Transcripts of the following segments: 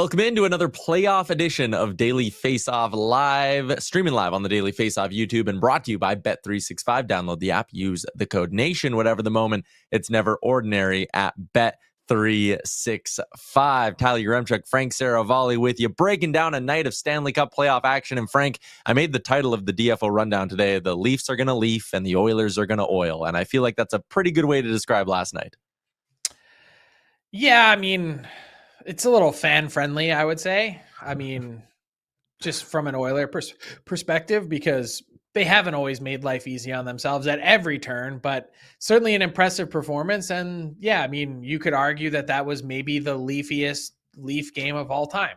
Welcome into another playoff edition of Daily Faceoff Live, streaming live on the Daily Faceoff YouTube and brought to you by Bet365. Download the app, use the code NATION, whatever the moment. It's never ordinary at Bet365. Tyler Yaremchuk, Frank Seravalli with you, breaking down a night of Stanley Cup playoff action. And Frank, I made the title of the DFO rundown today, The Leafs Are Going to Leaf and the Oilers Are Going to Oil. And I feel like that's a pretty good way to describe last night. Yeah, I mean, it's a little fan-friendly, I would say. I mean, just from an Oiler perspective, because they haven't always made life easy on themselves at every turn, but certainly an impressive performance. And yeah, I mean, you could argue that that was maybe the leafiest Leaf game of all time.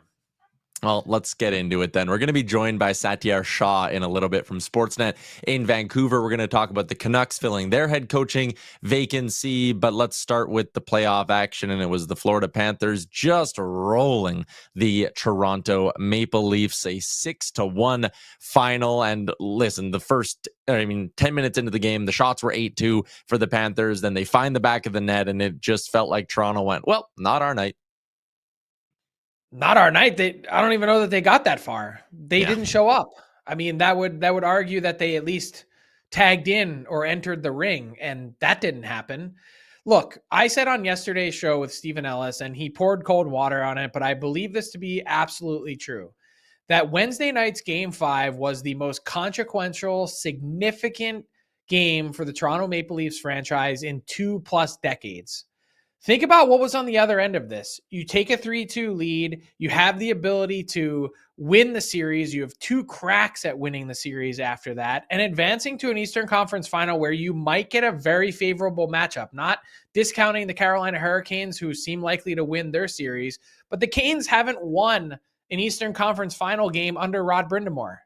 Well, let's get into it then. We're going to be joined by Satiar Shah in a little bit from Sportsnet in Vancouver. We're going to talk about the Canucks filling their head coaching vacancy, but let's start with the playoff action, and it was the Florida Panthers just rolling the Toronto Maple Leafs, a 6-1 final. And listen, 10 minutes into the game, the shots were 8-2 for the Panthers. Then they find the back of the net, and it just felt like Toronto went, well, not our night. Not our night. I don't even know that they got that far. They didn't show up. I mean, that would argue that they at least tagged in or entered the ring, and that didn't happen. Look, I said on yesterday's show with Stephen Ellis, and he poured cold water on it, but I believe this to be absolutely true, that Wednesday night's Game 5 was the most consequential, significant game for the Toronto Maple Leafs franchise in 2+ decades. Think about what was on the other end of this. You take a 3-2 lead. You have the ability to win the series. You have 2 cracks at winning the series after that and advancing to an Eastern Conference final where you might get a very favorable matchup, not discounting the Carolina Hurricanes, who seem likely to win their series, but the Canes haven't won an Eastern Conference final game under Rod Brind'Amour.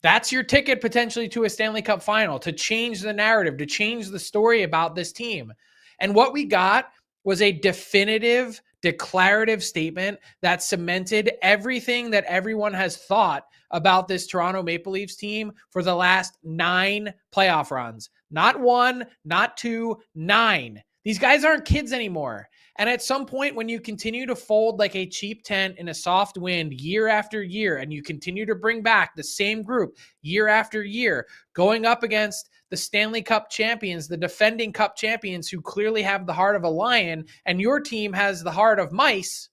That's your ticket potentially to a Stanley Cup final, to change the narrative, to change the story about this team. And what we got was a definitive, declarative statement that cemented everything that everyone has thought about this Toronto Maple Leafs team for the last 9 playoff runs. Not 1, not 2, 9. These guys aren't kids anymore. And at some point, when you continue to fold like a cheap tent in a soft wind year after year, and you continue to bring back the same group year after year, going up against the Stanley Cup champions, the defending Cup champions who clearly have the heart of a lion, and your team has the heart of mice,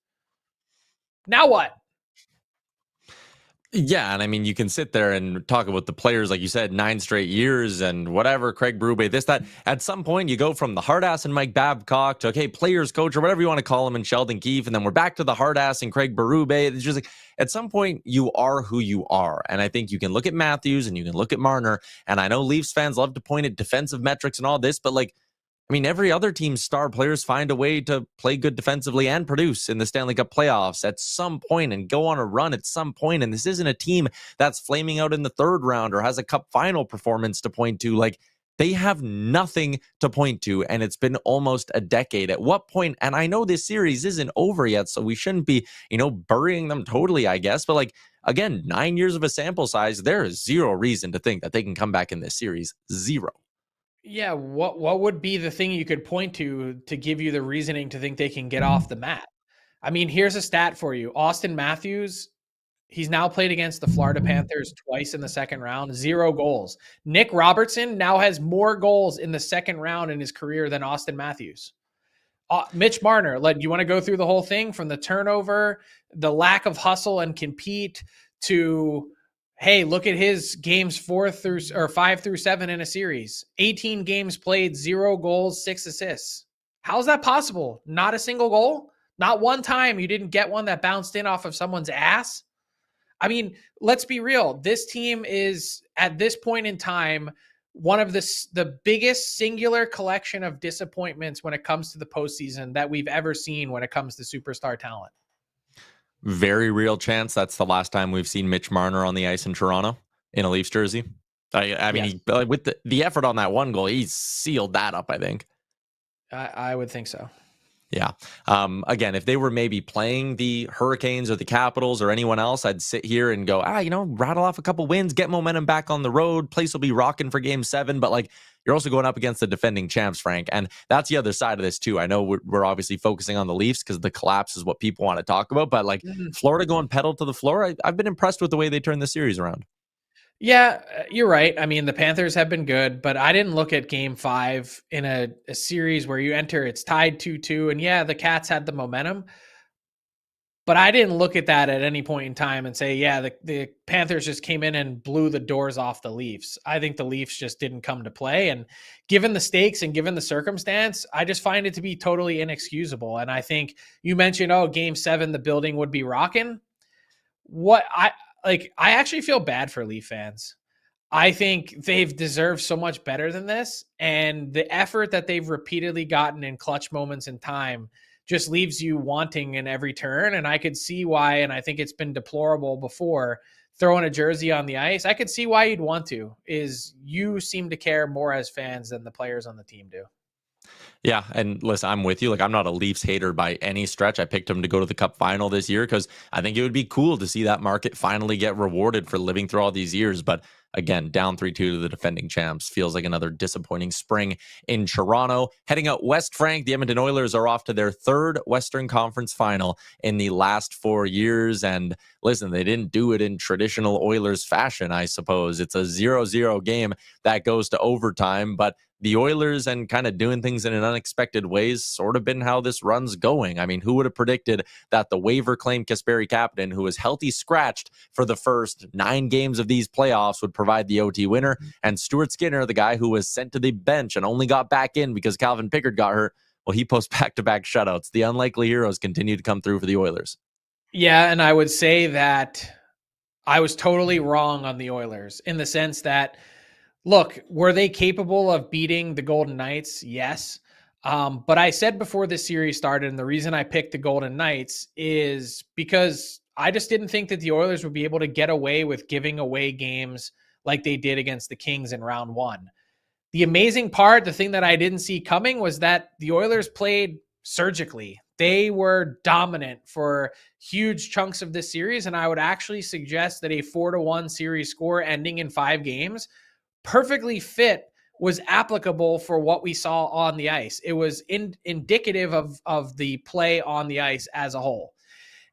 now what? Yeah, and I mean, you can sit there and talk about the players, like you said, 9 straight years and whatever, Craig Berube, this, that. At some point, you go from the hard-ass and Mike Babcock to, okay, players coach or whatever you want to call him, and Sheldon Keefe, and then we're back to the hard-ass and Craig Berube. It's just like, at some point, you are who you are. And I think you can look at Matthews and you can look at Marner, and I know Leafs fans love to point at defensive metrics and all this, but like, I mean, every other team's star players find a way to play good defensively and produce in the Stanley Cup playoffs at some point and go on a run at some point. And this isn't a team that's flaming out in the 3rd round or has a cup final performance to point to. Like, they have nothing to point to, and it's been almost a decade. At what point, and I know this series isn't over yet, so we shouldn't be, burying them totally, I guess. But like, again, 9 years of a sample size, there is zero reason to think that they can come back in this series. Zero. Yeah, what would be the thing you could point to give you the reasoning to think they can get off the mat? I mean, here's a stat for you. Austin Matthews, he's now played against the Florida Panthers twice in the 2nd round, 0 goals. Nick Robertson now has more goals in the 2nd round in his career than Austin Matthews. Mitch Marner, you want to go through the whole thing from the turnover, the lack of hustle and compete to, hey, look at his games 5 through 7 in a series. 18 games played, 0 goals, 6 assists. How is that possible? Not a single goal? Not one time you didn't get one that bounced in off of someone's ass? I mean, let's be real. This team is, at this point in time, one of the biggest singular collection of disappointments when it comes to the postseason that we've ever seen when it comes to superstar talent. Very real chance that's the last time we've seen Mitch Marner on the ice in Toronto in a Leafs jersey. I mean, yes. With the effort on that one goal, he sealed that up, I think. I would think so. Yeah. Again, if they were maybe playing the Hurricanes or the Capitals or anyone else, I'd sit here and go, rattle off a couple wins, get momentum back on the road. Place will be rocking for Game 7. But like, you're also going up against the defending champs, Frank. And that's the other side of this too. I know we're obviously focusing on the Leafs because the collapse is what people want to talk about, but like Florida going pedal to the floor, I've been impressed with the way they turned the series around. Yeah, you're right. I mean, the Panthers have been good, but I didn't look at game 5 in a series where you enter, it's tied 2-2. And yeah, the Cats had the momentum, but I didn't look at that at any point in time and say, yeah, the Panthers just came in and blew the doors off the Leafs. I think the Leafs just didn't come to play. And given the stakes and given the circumstance, I just find it to be totally inexcusable. And I think you mentioned, game 7, the building would be rocking. I actually feel bad for Leaf fans. I think they've deserved so much better than this. And the effort that they've repeatedly gotten in clutch moments in time just leaves you wanting in every turn. And I could see why, and I think it's been deplorable before, throwing a jersey on the ice. I could see why you'd want to, is you seem to care more as fans than the players on the team do. Yeah, and listen, I'm with you. Like, I'm not a Leafs hater by any stretch. I picked them to go to the Cup final this year because I think it would be cool to see that market finally get rewarded for living through all these years. But again, down 3-2 to the defending champs feels like another disappointing spring in Toronto. Heading out west, Frank, the Edmonton Oilers are off to their 3rd Western Conference final in the last 4 years. And listen, they didn't do it in traditional Oilers fashion, I suppose. It's a 0-0 game that goes to overtime, but the Oilers and kind of doing things in an unexpected ways sort of been how this run's going. I mean, who would have predicted that the waiver claim Kasperi Kapanen, who was healthy scratched for the first 9 games of these playoffs, would provide the OT winner, and Stuart Skinner, the guy who was sent to the bench and only got back in because Calvin Pickard got hurt, well, he posts back-to-back shutouts. The unlikely heroes continue to come through for the Oilers. Yeah, and I would say that I was totally wrong on the Oilers in the sense that, look, were they capable of beating the Golden Knights? Yes. But I said before this series started, and the reason I picked the Golden Knights is because I just didn't think that the Oilers would be able to get away with giving away games like they did against the Kings in round 1. The amazing part, the thing that I didn't see coming, was that the Oilers played surgically. They were dominant for huge chunks of this series, and I would actually suggest that a 4-1 series score ending in 5 games perfectly fit was applicable for what we saw on the ice. It was indicative of the play on the ice as a whole.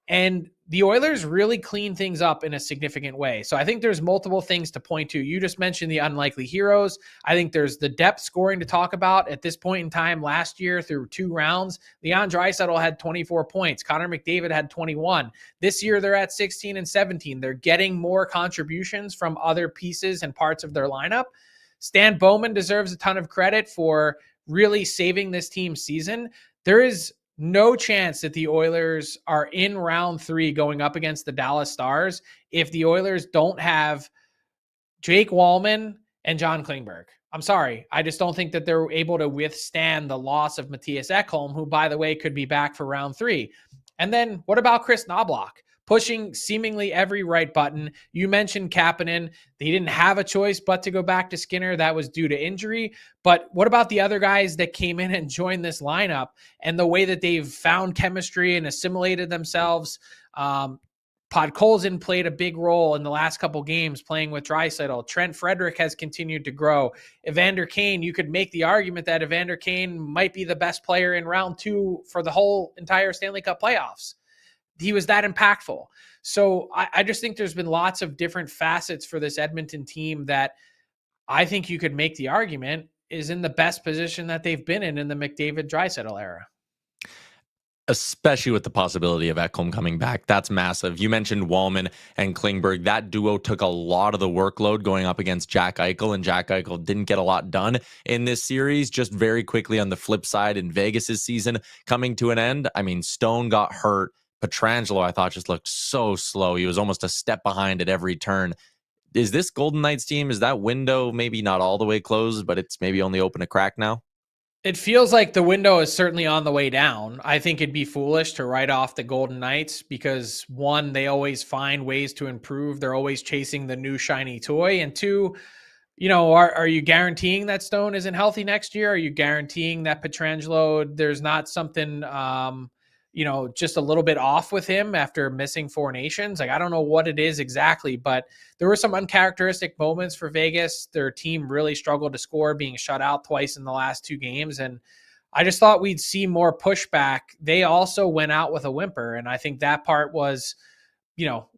And the Oilers really cleaned things up in a significant way. So I think there's multiple things to point to. You just mentioned the unlikely heroes. I think there's the depth scoring to talk about. At this point in time last year through 2 rounds, Leon Draisaitl had 24 points. Connor McDavid had 21. This year they're at 16 and 17. They're getting more contributions from other pieces and parts of their lineup. Stan Bowman deserves a ton of credit for really saving this team's season. There is no chance that the Oilers are in round 3 going up against the Dallas Stars if the Oilers don't have Jake Wallman and John Klingberg. I'm sorry. I just don't think that they're able to withstand the loss of Matthias Ekholm, who, by the way, could be back for round 3. And then what about Chris Knoblauch? Pushing seemingly every right button. You mentioned Kapanen. They didn't have a choice but to go back to Skinner. That was due to injury. But what about the other guys that came in and joined this lineup and the way that they've found chemistry and assimilated themselves? Podkolzin played a big role in the last couple games playing with Draisaitl. Trent Frederick has continued to grow. Evander Kane, you could make the argument that Evander Kane might be the best player in round 2 for the whole entire Stanley Cup playoffs. He was that impactful. So I just think there's been lots of different facets for this Edmonton team that I think you could make the argument is in the best position that they've been in the McDavid-Draisaitl era. Especially with the possibility of Ekholm coming back. That's massive. You mentioned Wallman and Klingberg. That duo took a lot of the workload going up against Jack Eichel, and Jack Eichel didn't get a lot done in this series. Just very quickly on the flip side, in Vegas's season coming to an end, I mean, Stone got hurt. Pietrangelo, I thought, just looked so slow. He was almost a step behind at every turn. Is this Golden Knights team, is that window maybe not all the way closed, but it's maybe only open a crack now? It feels like the window is certainly on the way down. I think it'd be foolish to write off the Golden Knights because, one, they always find ways to improve. They're always chasing the new shiny toy. And 2, are you guaranteeing that Stone isn't healthy next year? Are you guaranteeing that Pietrangelo, there's not something, just a little bit off with him after missing 4 nations. Like, I don't know what it is exactly, but there were some uncharacteristic moments for Vegas. Their team really struggled to score, being shut out twice in the last 2 games. And I just thought we'd see more pushback. They also went out with a whimper. And I think that part was,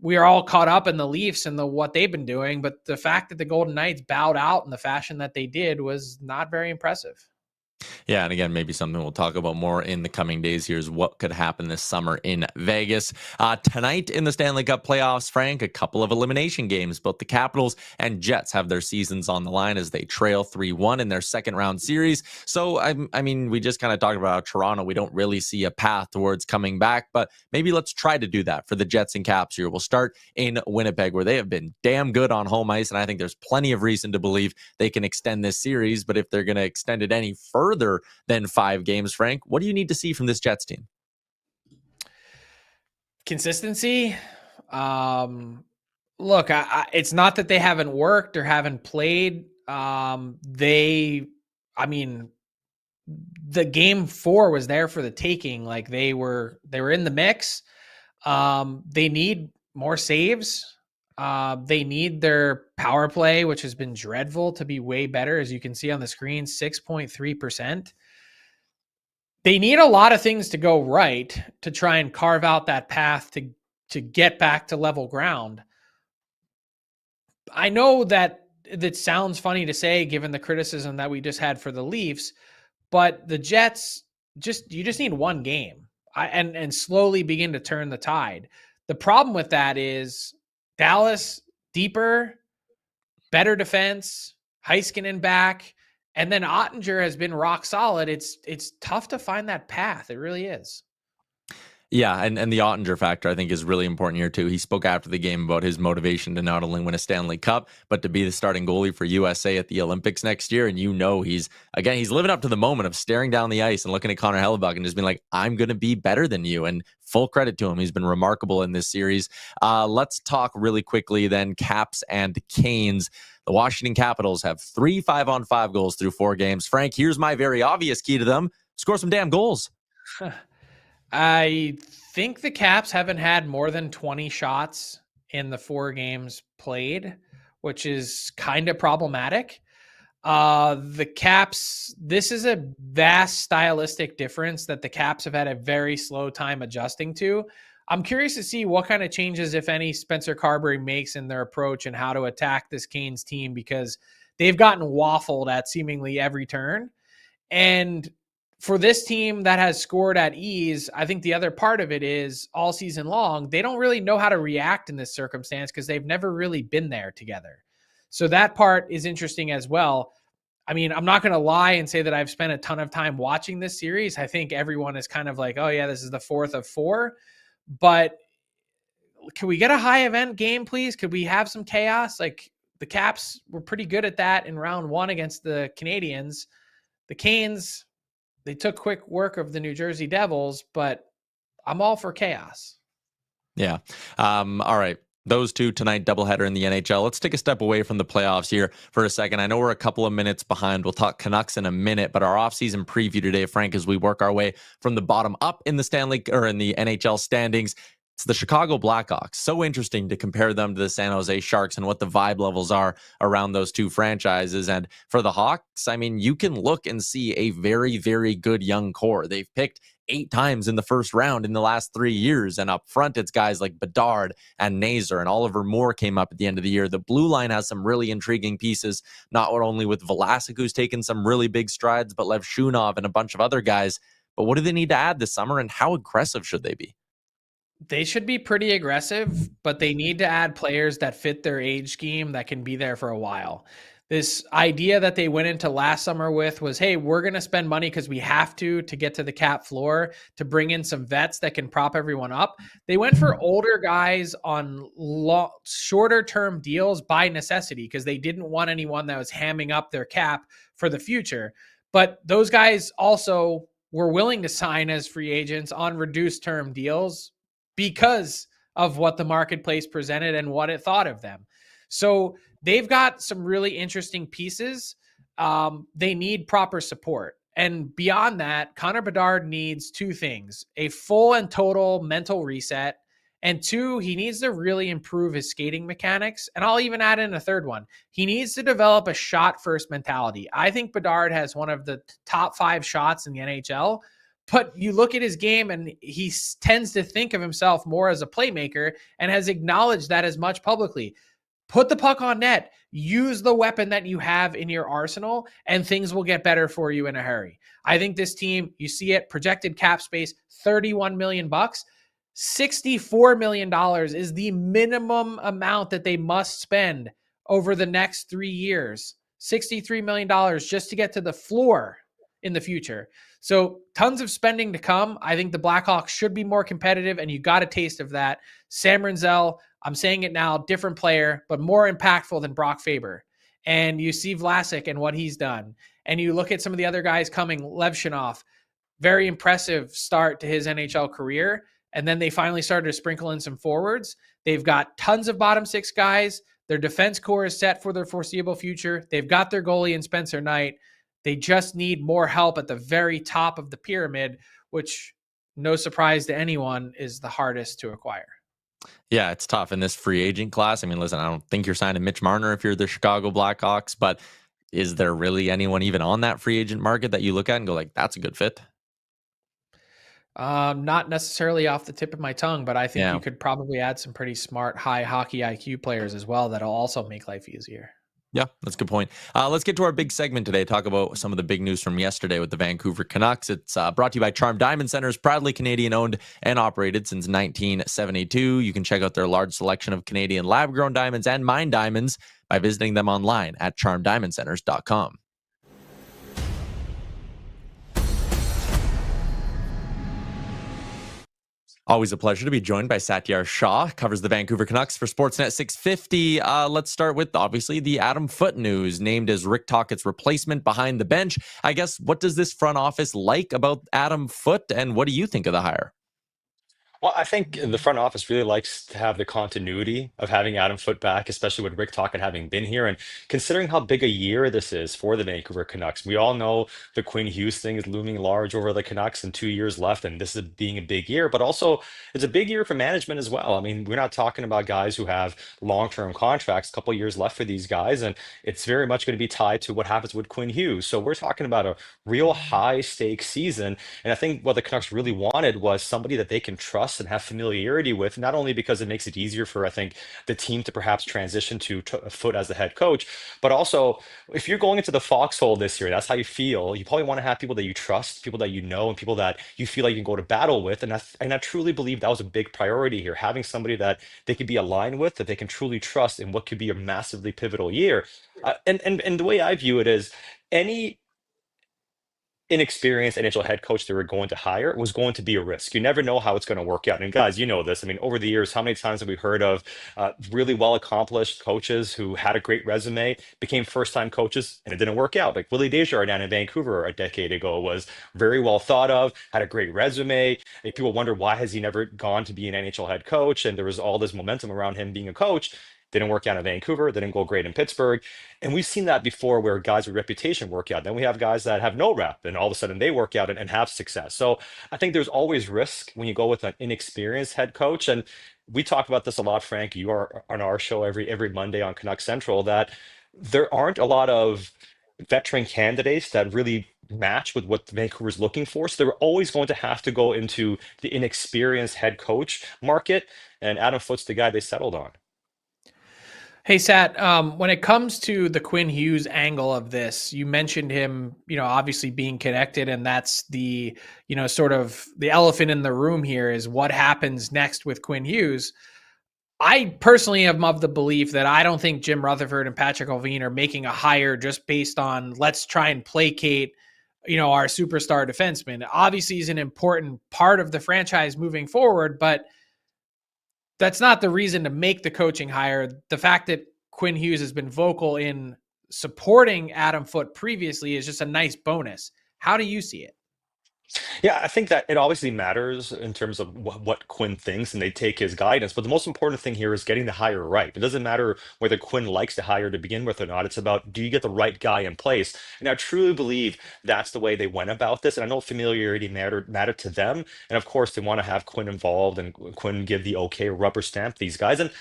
we are all caught up in the Leafs and what they've been doing. But the fact that the Golden Knights bowed out in the fashion that they did was not very impressive. Yeah, and again, maybe something we'll talk about more in the coming days here is what could happen this summer in Vegas. Tonight in the Stanley Cup Playoffs, Frank, a couple of elimination games. Both the Capitals and Jets have their seasons on the line as they trail 3-1 in their second round series. So, I mean, we just kind of talked about Toronto. We don't really see a path towards coming back, but maybe let's try to do that for the Jets and Caps here. We'll start in Winnipeg, where they have been damn good on home ice, and I think there's plenty of reason to believe they can extend this series. But if they're going to extend it any further than 5 games, Frank, what do you need to see from this Jets team? Consistency. Look, it's not that they haven't worked or haven't played. The game 4 was there for the taking. Like, they were in the mix. They need more saves. They need their power play, which has been dreadful, to be way better. As you can see on the screen, 6.3%. They need a lot of things to go right to try and carve out that path to get back to level ground. I know that sounds funny to say, given the criticism that we just had for the Leafs, but the Jets, you just need one game and slowly begin to turn the tide. The problem with that is Dallas, deeper, better defense, Heiskanen back, and then Ottinger has been rock solid. It's tough to find that path. It really is. Yeah, and the Ottinger factor, I think, is really important here, too. He spoke after the game about his motivation to not only win a Stanley Cup, but to be the starting goalie for USA at the Olympics next year. And he's living up to the moment of staring down the ice and looking at Connor Hellebuck and just being like, I'm going to be better than you. And full credit to him. He's been remarkable in this series. Let's talk really quickly then, Caps and Canes. The Washington Capitals have 3 5-on-5 goals through 4 games. Frank, here's my very obvious key to them. Score some damn goals. I think the Caps haven't had more than 20 shots in the 4 games played, which is kind of problematic. The Caps, this is a vast stylistic difference that the Caps have had a very slow time adjusting to. I'm curious to see what kind of changes, if any, Spencer Carberry makes in their approach and how to attack this Canes team, because they've gotten waffled at seemingly every turn. And for this team that has scored at ease, I think the other part of it is all season long, they don't really know how to react in this circumstance because they've never really been there together. So that part is interesting as well. I mean, I'm not going to lie and say that I've spent a ton of time watching this series. I think everyone is kind of like, oh yeah, this is the 4th of 4. But can we get a high event game, please? Could we have some chaos? Like, the Caps were pretty good at that in round 1 against the Canadiens. The Canes, they took quick work of the New Jersey Devils, but I'm all for chaos. Yeah. All right. Those two tonight, doubleheader in the NHL. Let's take a step away from the playoffs here for a second. I know we're a couple of minutes behind. We'll talk Canucks in a minute, but our offseason preview today, Frank, as we work our way from the bottom up in the NHL standings, it's the Chicago Blackhawks. So interesting to compare them to the San Jose Sharks and what the vibe levels are around those two franchises. And for the Hawks, I mean, you can look and see a very, very good young core. They've picked 8 times in the first round in the last 3 years. And up front, it's guys like Bedard and Nazar, and Oliver Moore came up at the end of the year. The blue line has some really intriguing pieces, not only with Vlasic, who's taken some really big strides, but Lev Shunov and a bunch of other guys. But what do they need to add this summer, and how aggressive should they be? They should be pretty aggressive, but they need to add players that fit their age scheme that can be there for a while. This idea that they went into last summer with was, hey, we're going to spend money because we have to get to the cap floor, to bring in some vets that can prop everyone up. They went for older guys on shorter term deals by necessity because they didn't want anyone that was hamming up their cap for the future. But those guys also were willing to sign as free agents on reduced term deals because of what the marketplace presented and what it thought of them. So they've got some really interesting pieces. They need proper support. And beyond that, Connor Bedard needs two things: a full and total mental reset, and two, he needs to really improve his skating mechanics. And I'll even add in a third one. He needs to develop a shot first mentality. I think Bedard has one of the top 5 shots in the NHL, but you look at his game and he tends to think of himself more as a playmaker and has acknowledged that as much publicly. Put the puck on net, use the weapon that you have in your arsenal, and things will get better for you in a hurry. I think this team, you see it, projected cap space, $31 million. $64 million is the minimum amount that they must spend over the next 3 years. $63 million just to get to the floor in the future. So tons of spending to come. I think the Blackhawks should be more competitive, and you got a taste of that. Sam Rinzel, I'm saying it now, different player, but more impactful than Brock Faber. And you see Vlasic and what he's done. And you look at some of the other guys coming, Levshinov, very impressive start to his NHL career. And then they finally started to sprinkle in some forwards. They've got tons of bottom 6 guys. Their defense core is set for their foreseeable future. They've got their goalie in Spencer Knight. They just need more help at the very top of the pyramid, which, no surprise to anyone, is the hardest to acquire. Yeah, it's tough in this free agent class. I mean, listen, I don't think you're signing Mitch Marner if you're the Chicago Blackhawks, but is there really anyone even on that free agent market that you look at and go like, that's a good fit? Not necessarily off the tip of my tongue, but I think you could probably add some pretty smart, high hockey IQ players as well that'll also make life easier. Yeah, that's a good point. Let's get to our big segment today. Talk about some of the big news from yesterday with the Vancouver Canucks. It's brought to you by Charm Diamond Centers, proudly Canadian owned and operated since 1972. You can check out their large selection of Canadian lab-grown diamonds and mine diamonds by visiting them online at charmdiamondcenters.com. Always a pleasure to be joined by Satiar Shah, covers the Vancouver Canucks for Sportsnet 650. Let's start with, obviously, the Adam Foote news, named as Rick Tocchet's replacement behind the bench. I guess, what does this front office like about Adam Foote, and what do you think of the hire? Well, I think the front office really likes to have the continuity of having Adam Foote back, especially with Rick Tocchet having been here. And considering how big a year this is for the Vancouver Canucks, we all know the Quinn Hughes thing is looming large over the Canucks and 2 years left. And this is being a big year, but also it's a big year for management as well. I mean, we're not talking about guys who have long-term contracts, a couple of years left for these guys. And it's very much going to be tied to what happens with Quinn Hughes. So we're talking about a real high stakes season. And I think what the Canucks really wanted was somebody that they can trust and have familiarity with, not only because it makes it easier for, I think, the team to perhaps transition to Foote as the head coach, but also if you're going into the foxhole this year, that's how you feel. You probably want to have people that you trust, people that you know, and people that you feel like you can go to battle with. And I truly believe that was a big priority here, having somebody that they could be aligned with, that they can truly trust in what could be a massively pivotal year. And the way I view it is any inexperienced NHL head coach they were going to hire was going to be a risk. You never know how it's going to work out. And guys, you know this. I mean, over the years, how many times have we heard of really well accomplished coaches who had a great resume, became first time coaches, and it didn't work out? Like Willie Desjardins down in Vancouver a decade ago was very well thought of, had a great resume. And people wonder, why has he never gone to be an NHL head coach? And there was all this momentum around him being a coach. Didn't work out in Vancouver, didn't go great in Pittsburgh. And we've seen that before where guys with reputation work out. Then we have guys that have no rep and all of a sudden they work out and have success. So I think there's always risk when you go with an inexperienced head coach. And we talk about this a lot, Frank. You are on our show every Monday on Canuck Central, that there aren't a lot of veteran candidates that really match with what Vancouver's looking for. So they're always going to have to go into the inexperienced head coach market. And Adam Foote's the guy they settled on. Hey, Sat, when it comes to the Quinn Hughes angle of this, you mentioned him, obviously being connected, and that's the, sort of the elephant in the room here is what happens next with Quinn Hughes. I personally am of the belief that I don't think Jim Rutherford and Patrick Oveen are making a hire just based on let's try and placate, our superstar defenseman. Obviously, he's an important part of the franchise moving forward, but that's not the reason to make the coaching hire. The fact that Quinn Hughes has been vocal in supporting Adam Foote previously is just a nice bonus. How do you see it? Yeah, I think that it obviously matters in terms of what Quinn thinks and they take his guidance. But the most important thing here is getting the hire right. It doesn't matter whether Quinn likes to hire to begin with or not. It's about, do you get the right guy in place? And I truly believe that's the way they went about this. And I know familiarity mattered to them. And of course, they want to have Quinn involved and Quinn give the okay rubber stamp these guys. And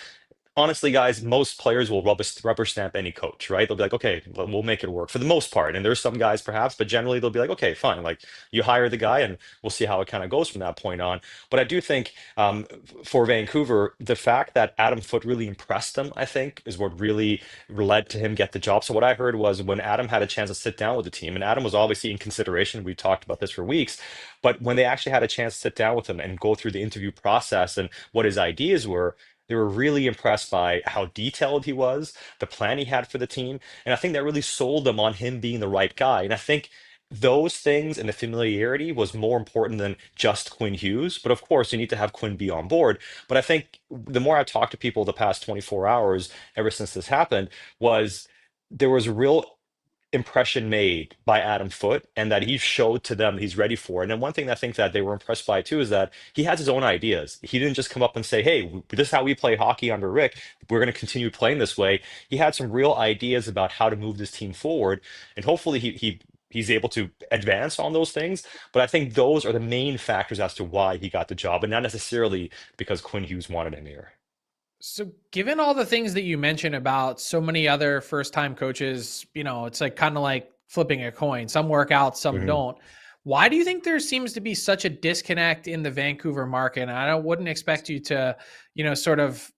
honestly, guys, most players will rubber stamp any coach, right? They'll be like, okay, we'll make it work for the most part. And there's some guys perhaps, but generally they'll be like, okay, fine. Like you hire the guy and we'll see how it kind of goes from that point on. But I do think for Vancouver, the fact that Adam Foote really impressed them, I think, is what really led to him get the job. So what I heard was when Adam had a chance to sit down with the team, and Adam was obviously in consideration, we talked about this for weeks, but when they actually had a chance to sit down with him and go through the interview process and what his ideas were, they were really impressed by how detailed he was, the plan he had for the team. And I think that really sold them on him being the right guy. And I think those things and the familiarity was more important than just Quinn Hughes. But of course, you need to have Quinn be on board. But I think the more I've talked to people the past 24 hours, ever since this happened, was there was a real impression made by Adam Foote and that he showed to them he's ready for. And then one thing I think that they were impressed by too is that he has his own ideas. He didn't just come up and say, hey, this is how we play hockey under Rick. We're going to continue playing this way. He had some real ideas about how to move this team forward. And hopefully he's able to advance on those things. But I think those are the main factors as to why he got the job, and not necessarily because Quinn Hughes wanted him here. So, given all the things that you mentioned about so many other first-time coaches, it's like kind of like flipping a coin. Some work out, some Mhm. don't. Why do you think there seems to be such a disconnect in the Vancouver market? And I wouldn't expect you to, sort of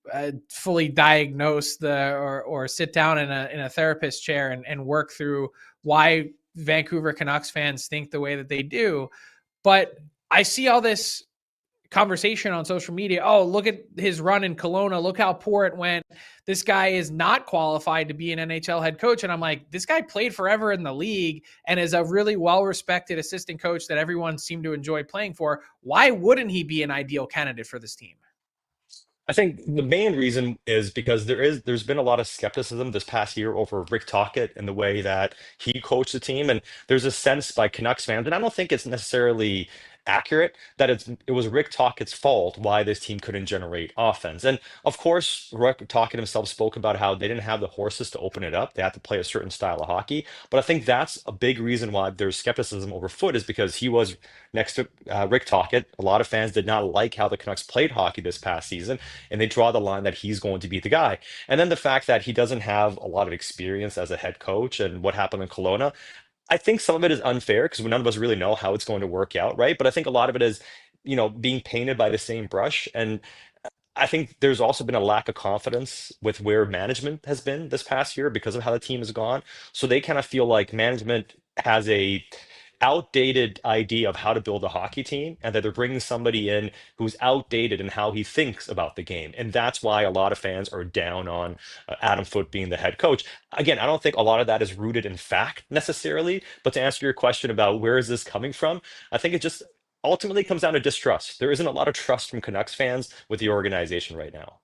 fully diagnose or sit down in a therapist chair and work through why Vancouver Canucks fans think the way that they do. But I see all this conversation on social media. Oh, look at his run in Kelowna. Look how poor it went. This guy is not qualified to be an NHL head coach. And I'm like, this guy played forever in the league and is a really well-respected assistant coach that everyone seemed to enjoy playing for. Why wouldn't he be an ideal candidate for this team? I think the main reason is because there's been a lot of skepticism this past year over Rick Tocchet and the way that he coached the team, and there's a sense by Canucks fans, and I don't think it's necessarily accurate that it was Rick Tocchet's fault why this team couldn't generate offense. And of course, Rick Tocchet himself spoke about how they didn't have the horses to open it up; they had to play a certain style of hockey. But I think that's a big reason why there's skepticism over Foot is because he was next to Rick Tocchet. A lot of fans did not like how the Canucks played hockey this past season, and they draw the line that he's going to be the guy. And then the fact that he doesn't have a lot of experience as a head coach and what happened in Kelowna, I think some of it is unfair because none of us really know how it's going to work out, right? But I think a lot of it is, being painted by the same brush. And I think there's also been a lack of confidence with where management has been this past year because of how the team has gone. So they kind of feel like management has a outdated idea of how to build a hockey team and that they're bringing somebody in who's outdated in how he thinks about the game. And that's why a lot of fans are down on Adam Foote being the head coach. Again, I don't think a lot of that is rooted in fact necessarily, but to answer your question about where is this coming from, I think it just ultimately comes down to distrust. There isn't a lot of trust from Canucks fans with the organization right now.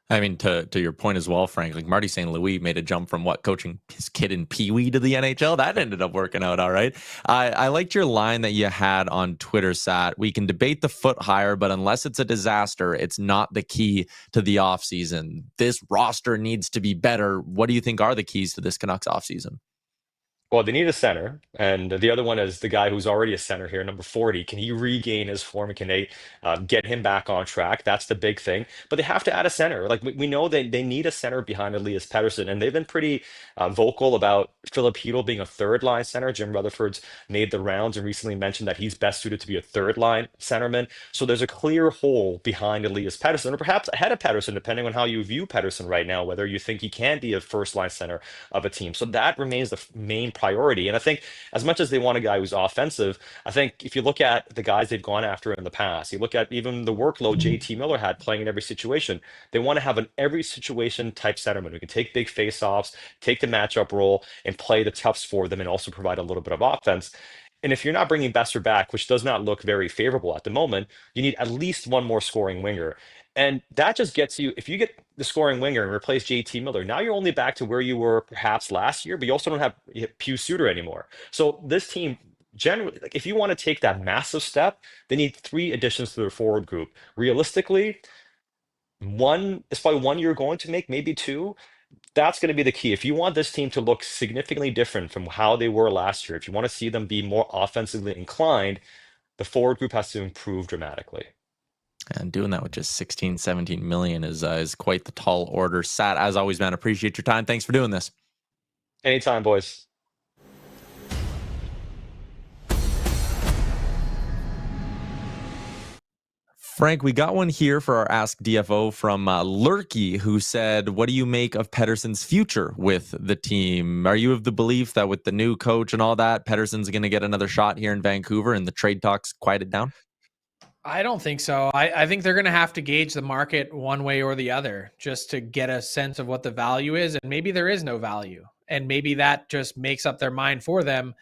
I mean, to your point as well, Frank, like Marty St. Louis made a jump from coaching his kid in Pee Wee to the NHL. That ended up working out all right. I liked your line that you had on Twitter, Sat. We can debate the Foot hire, but unless it's a disaster, it's not the key to the offseason. This roster needs to be better. What do you think are the keys to this Canucks offseason? Well, they need a center, and the other one is the guy who's already a center here, number 40. Can he regain his form? Can they get him back on track? That's the big thing. But they have to add a center. Like we know they need a center behind Elias Pettersson, and they've been pretty vocal about Philip Hedl being a third line center. Jim Rutherford's made the rounds and recently mentioned that he's best suited to be a third line centerman. So there's a clear hole behind Elias Pettersson, or perhaps ahead of Pettersson, depending on how you view Pettersson right now, whether you think he can be a first line center of a team. So that remains the main priority. And I think as much as they want a guy who's offensive, I think if you look at the guys they've gone after in the past, you look at even the workload JT Miller had playing in every situation, they want to have an every situation type centerman who can take big face-offs, take the matchup role, and play the toughs for them and also provide a little bit of offense. And if you're not bringing Besser back, which does not look very favorable at the moment, you need at least one more scoring winger. And that just gets you, if you get the scoring winger and replace JT Miller, now you're only back to where you were perhaps last year, but you also don't have Pew Suter anymore. So this team generally, like if you want to take that massive step, they need 3 additions to their forward group. Realistically, one is probably one you're going to make, maybe two. That's going to be the key. If you want this team to look significantly different from how they were last year, if you want to see them be more offensively inclined, the forward group has to improve dramatically. And doing that with just 16, 17 million is quite the tall order. Sat, as always, man, appreciate your time. Thanks for doing this. Anytime, boys. Frank, we got one here for our Ask DFO from Lurky, who said, what do you make of Pettersson's future with the team? Are you of the belief that with the new coach and all that, Pettersson's going to get another shot here in Vancouver and the trade talks quieted down? I don't think so. I think they're going to have to gauge the market one way or the other just to get a sense of what the value is. And maybe there is no value. And maybe that just makes up their mind for them.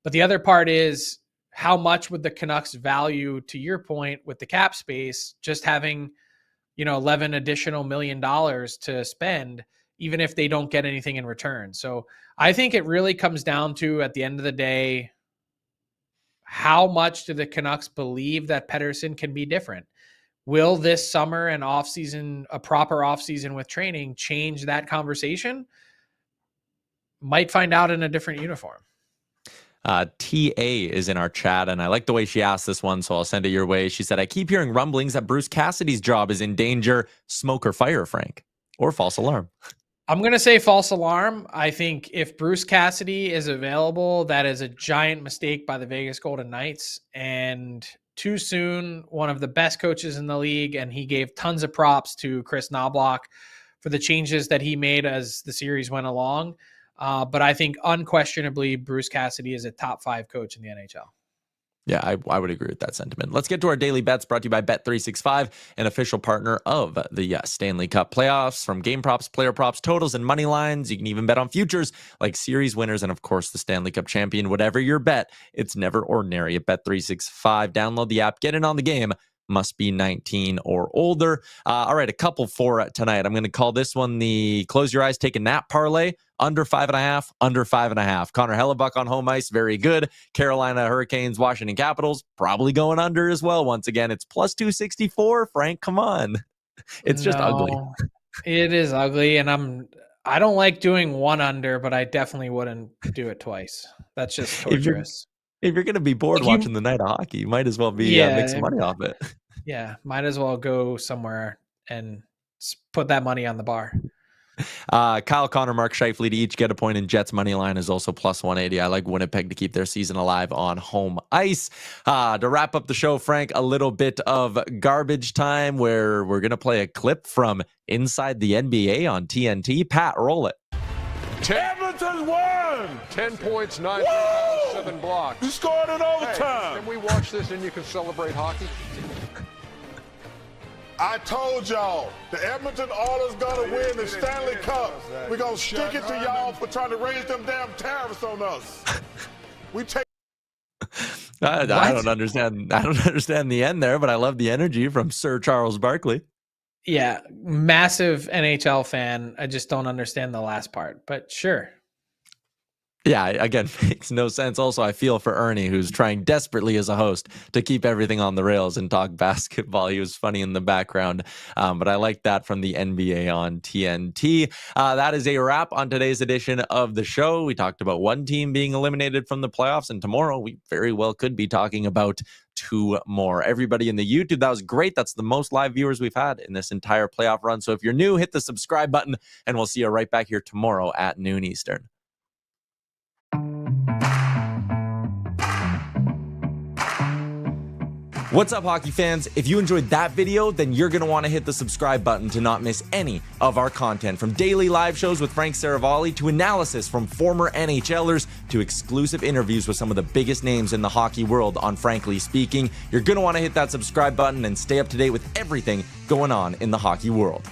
But the other part is, how much would the Canucks value, to your point, with the cap space, just having, $11 additional million to spend, even if they don't get anything in return? So I think it really comes down to, at the end of the day, how much do the Canucks believe that Pettersson can be different? Will this summer and offseason, a proper offseason with training, change that conversation? Might find out in a different uniform. TA is in our chat, and I like the way she asked this one, so I'll send it your way. She said, I keep hearing rumblings that Bruce Cassidy's job is in danger. Smoke or fire, Frank? Or false alarm? I'm going to say false alarm. I think if Bruce Cassidy is available, that is a giant mistake by the Vegas Golden Knights. And too soon, one of the best coaches in the league, and he gave tons of props to Chris Knobloch for the changes that he made as the series went along. But I think unquestionably, Bruce Cassidy is a top 5 coach in the NHL. Yeah, I would agree with that sentiment. Let's get to our daily bets, brought to you by Bet365, an official partner of the Stanley Cup Playoffs. From game props, player props, totals, and money lines, you can even bet on futures like series winners and, of course, the Stanley Cup champion. Whatever your bet, it's never ordinary at Bet365. Download the app, get in on the game. Must be 19 or older. All right, a couple for tonight. I'm going to call this one the close your eyes, take a nap parlay. Under 5.5, under 5.5. Connor Hellebuck on home ice, very good. Carolina Hurricanes, Washington Capitals, probably going under as well. Once again, it's plus 264. Frank, come on. It's just ugly. It is ugly, and I don't like doing one under, but I definitely wouldn't do it twice. That's just torturous. If you're going to be bored watching the night of hockey, you might as well be make some money off it. Yeah, might as well go somewhere and put that money on the bar. Kyle Connor, Mark Scheifele to each get a point, and Jets money line is also plus 180. I like Winnipeg to keep their season alive on home ice. To wrap up the show, Frank, a little bit of garbage time where we're going to play a clip from Inside the NBA on TNT. Pat, roll it. Edmonton won! 10 points, 9 7 blocks. You scored in overtime. Can we watch this and you can celebrate hockey? I told y'all, the Edmonton Oilers gonna win the Stanley Cup. We're gonna stick it to y'all for trying to raise them damn tariffs on us. We take. I don't understand. I don't understand the end there, but I love the energy from Sir Charles Barkley. Yeah, massive NHL fan. I just don't understand the last part, but sure. Yeah, again, makes no sense. Also, I feel for Ernie, who's trying desperately as a host to keep everything on the rails and talk basketball. He was funny in the background, but I like that from the NBA on TNT. That is a wrap on today's edition of the show. We talked about one team being eliminated from the playoffs, and tomorrow we very well could be talking about 2 more. Everybody in the YouTube, that was great. That's the most live viewers we've had in this entire playoff run. So if you're new, hit the subscribe button, and we'll see you right back here tomorrow at noon Eastern. What's up, hockey fans? If you enjoyed that video, then you're going to want to hit the subscribe button to not miss any of our content. From daily live shows with Frank Seravalli to analysis from former NHLers to exclusive interviews with some of the biggest names in the hockey world on Frankly Speaking. You're going to want to hit that subscribe button and stay up to date with everything going on in the hockey world.